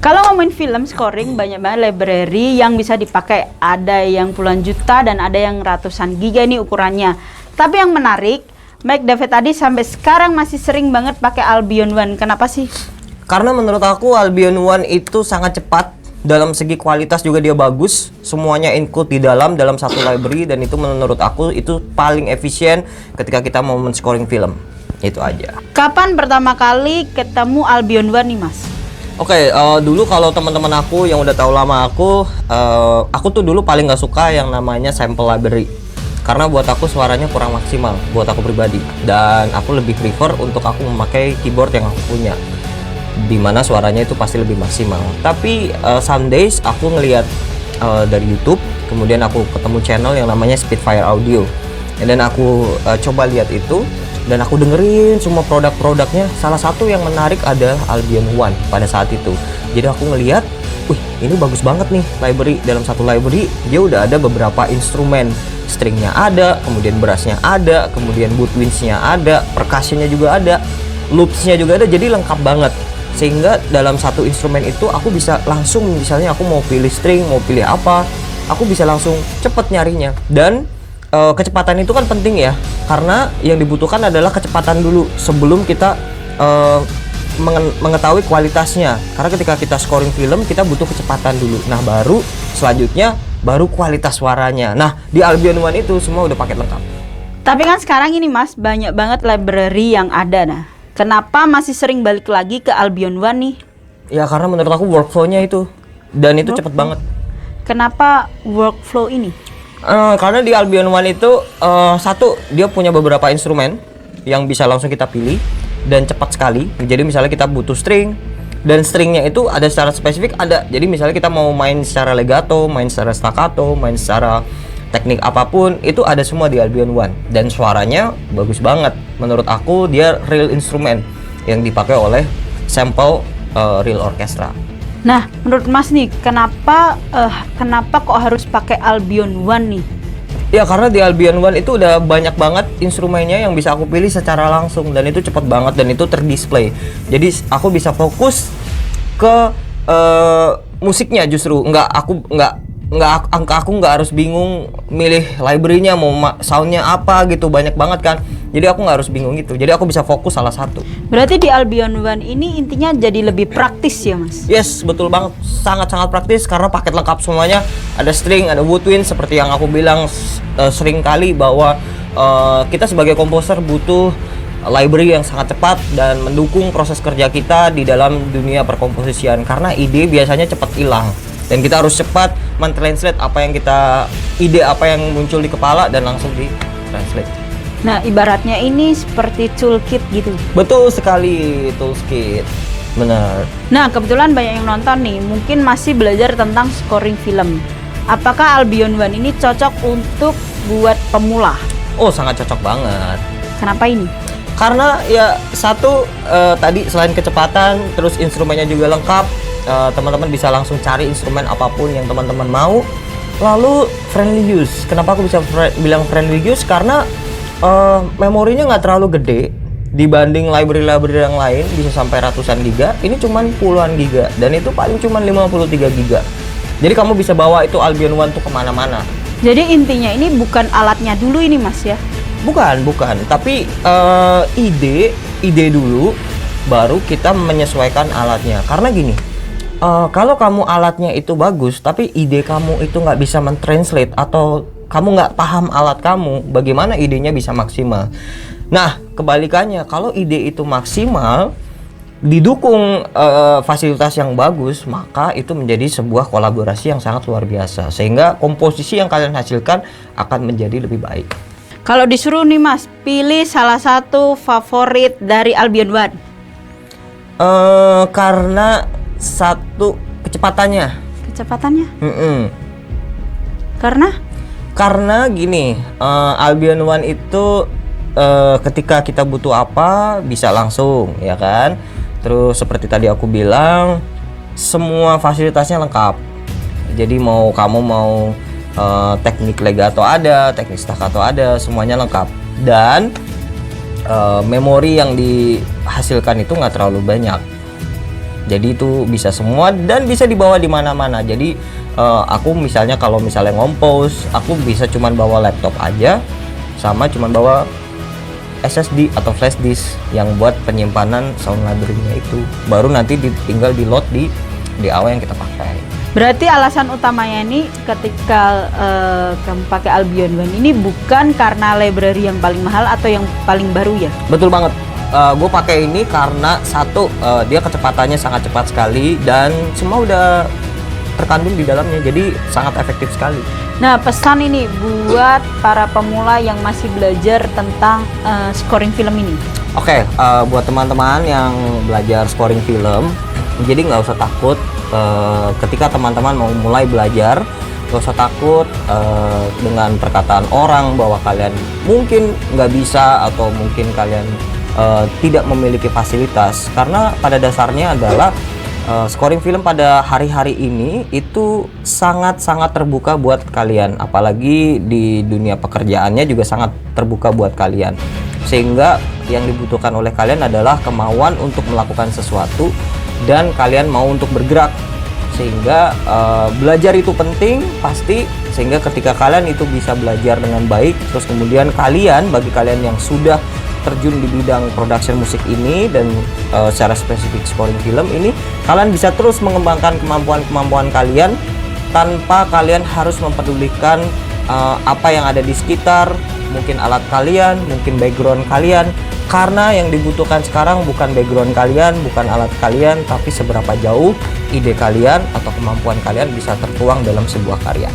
Kalau ngomongin film scoring, banyak banget library yang bisa dipakai. Ada yang puluhan juta dan ada yang ratusan giga nih ukurannya. Tapi yang menarik, Mike David tadi sampai sekarang masih sering banget pakai Albion One. Kenapa sih? Karena menurut aku Albion One itu sangat cepat. Dalam segi kualitas juga dia bagus. Semuanya include di dalam satu library. Dan itu menurut aku itu paling efisien ketika kita mau men-scoring film. Itu aja. Kapan pertama kali ketemu Albion One nih Mas? Oke, dulu kalau teman-teman aku yang udah tahu lama aku tuh dulu paling nggak suka yang namanya sample library. Karena buat aku suaranya kurang maksimal buat aku pribadi. Dan aku lebih prefer untuk aku memakai keyboard yang aku punya, dimana suaranya itu pasti lebih maksimal. Tapi some days aku ngelihat dari YouTube, kemudian aku ketemu channel yang namanya Spitfire Audio, dan aku coba lihat itu, dan aku dengerin semua produk-produknya. Salah satu yang menarik adalah Albion One pada saat itu. Jadi aku ngelihat, wih ini bagus banget nih library. Dalam satu library dia udah ada beberapa instrumen, stringnya ada, kemudian brassnya ada, kemudian woodwinds-nya ada, percussion-nya juga ada, loops-nya juga ada, jadi lengkap banget. Sehingga dalam satu instrumen itu aku bisa langsung, misalnya aku mau pilih string, mau pilih apa, aku bisa langsung cepet nyarinya. Dan kecepatan itu kan penting ya, karena yang dibutuhkan adalah kecepatan dulu sebelum kita mengetahui kualitasnya. Karena ketika kita scoring film, kita butuh kecepatan dulu. Nah, baru selanjutnya baru kualitas suaranya. Nah, di Albion One itu semua udah paket lengkap. Tapi kan sekarang ini Mas, banyak banget library yang ada. Nah, kenapa masih sering balik lagi ke Albion One nih? Ya karena menurut aku workflow-nya itu, dan itu cepet banget. Kenapa workflow ini? Karena di Albion One itu satu, dia punya beberapa instrumen yang bisa langsung kita pilih dan cepat sekali. Jadi misalnya kita butuh string, dan stringnya itu ada secara spesifik ada. Jadi misalnya kita mau main secara legato, main secara staccato, main secara teknik apapun, itu ada semua di Albion One. Dan suaranya bagus banget. Menurut aku dia real instrumen yang dipakai oleh sample real orchestra. Nah, menurut Mas nih, kenapa kok harus pakai Albion One nih? Ya karena di Albion One itu udah banyak banget instrumennya yang bisa aku pilih secara langsung, dan itu cepet banget dan itu terdisplay. Jadi aku bisa fokus ke musiknya justru. Aku nggak harus bingung milih library-nya mau soundnya apa gitu, banyak banget kan. Jadi aku nggak harus bingung gitu. Jadi aku bisa fokus salah satu. Berarti di Albion One ini intinya jadi lebih praktis ya Mas? Yes, betul banget. Sangat-sangat praktis karena paket lengkap semuanya. Ada string, ada woodwind, seperti yang aku bilang sering kali bahwa kita sebagai komposer butuh library yang sangat cepat dan mendukung proses kerja kita di dalam dunia perkomposisian. Karena ide biasanya cepat hilang. Dan kita harus cepat mentranslate ide apa yang muncul di kepala dan langsung di-translate. Nah, ibaratnya ini seperti toolkit gitu. Betul sekali, toolkit. Benar. Nah, kebetulan banyak yang nonton nih, mungkin masih belajar tentang scoring film. Apakah Albion One ini cocok untuk buat pemula? Oh, sangat cocok banget. Kenapa ini? Karena ya satu, tadi selain kecepatan, terus instrumennya juga lengkap. Teman-teman bisa langsung cari instrumen apapun yang teman-teman mau. Lalu friendly use. Kenapa aku bisa bilang friendly use? Karena memorinya nggak terlalu gede dibanding library-library yang lain, bisa sampai ratusan giga. Ini cuman puluhan giga, dan itu paling cuman 53 giga. Jadi kamu bisa bawa itu Albion One tuh kemana-mana. Jadi intinya ini bukan alatnya dulu ini Mas ya? Bukan. Tapi ide dulu, baru kita menyesuaikan alatnya. Karena gini, kalau kamu alatnya itu bagus, tapi ide kamu itu nggak bisa mentranslate atau kamu nggak paham alat kamu, bagaimana idenya bisa maksimal? Nah, kebalikannya, kalau ide itu maksimal, didukung fasilitas yang bagus, maka itu menjadi sebuah kolaborasi yang sangat luar biasa. Sehingga komposisi yang kalian hasilkan akan menjadi lebih baik. Kalau disuruh nih Mas, pilih salah satu favorit dari Albion One. Karena satu, kecepatannya. Kecepatannya? Karena gini, Albion One itu ketika kita butuh apa bisa langsung, ya kan. Terus seperti tadi aku bilang, semua fasilitasnya lengkap. Jadi kamu mau teknik legato ada, teknik staccato ada, semuanya lengkap. Dan memori yang dihasilkan itu nggak terlalu banyak. Jadi itu bisa semua dan bisa dibawa di mana-mana. Jadi aku misalnya kalau misalnya ngompos, aku bisa cuman bawa laptop aja, sama cuman bawa SSD atau flash disk yang buat penyimpanan sound library-nya itu. Baru nanti tinggal di load di DAW yang kita pakai. Berarti alasan utamanya ini ketika kamu pakai Albion One ini bukan karena library yang paling mahal atau yang paling baru ya? Betul banget. Gue pakai ini karena satu, dia kecepatannya sangat cepat sekali dan semua udah terkandung di dalamnya, jadi sangat efektif sekali. Nah, pesan ini buat para pemula yang masih belajar tentang scoring film ini. Oke, buat teman-teman yang belajar scoring film, jadi nggak usah takut ketika teman-teman mau mulai belajar. Gak usah takut dengan perkataan orang bahwa kalian mungkin nggak bisa atau mungkin kalian tidak memiliki fasilitas, karena pada dasarnya adalah scoring film pada hari-hari ini itu sangat-sangat terbuka buat kalian, apalagi di dunia pekerjaannya juga sangat terbuka buat kalian, sehingga yang dibutuhkan oleh kalian adalah kemauan untuk melakukan sesuatu dan kalian mau untuk bergerak, sehingga belajar itu penting pasti, sehingga ketika kalian itu bisa belajar dengan baik, terus kemudian bagi kalian yang sudah terjun di bidang production musik ini dan secara spesifik scoring film ini, kalian bisa terus mengembangkan kemampuan kalian tanpa kalian harus mempedulikan apa yang ada di sekitar, mungkin alat kalian, mungkin background kalian, karena yang dibutuhkan sekarang bukan background kalian, bukan alat kalian, tapi seberapa jauh ide kalian atau kemampuan kalian bisa tertuang dalam sebuah karya.